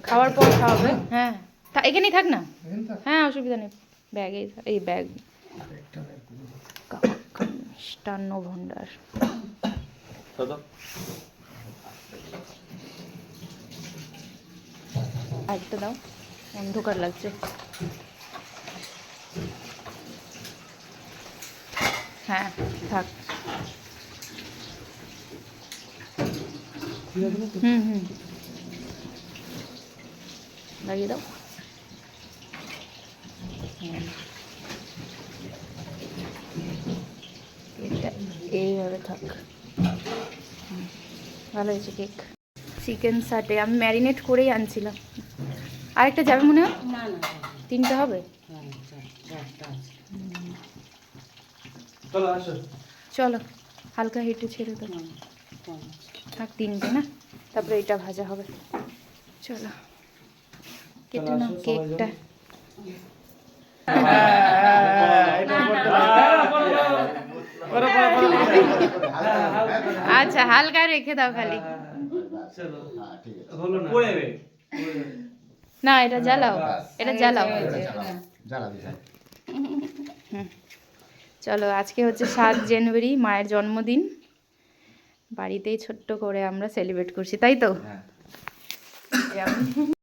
খাওয়ার পর খাওয়াবে। হ্যাঁ, এখানেই থাক না। হ্যাঁ, অসুবিধা নেই। ব্যাগে এই ব্যাগ মিষ্টান্ন ভাণ্ডার। আরেকটা দাও, অন্ধকার লাগছে। হ্যাঁ থাক। হুম লাগিয়ে দাও। এটা এইভাবে থাক। ভালো হয়েছে কেক। চিকেন সাটে আমি ম্যারিনেট করেই আনছিলাম। আরেকটা যাবে মনে হয়? না না, 3টা হবে। চলো হালকা হেঁটে ছেড়ে দাও। থাক 3টে না, তারপরে এটা ভাজা হবে। চলো কেটে নাও কেকটা। আচ্ছা হালকা রেখে দাও খালি। না এটা জ্বালাও, এটা জ্বালাও। চলো আজকে হচ্ছে 7 জানুয়ারি, মায়ের জন্মদিন। বাড়িতেই ছোট্ট করে আমরা সেলিব্রেট করছি, তাই তো?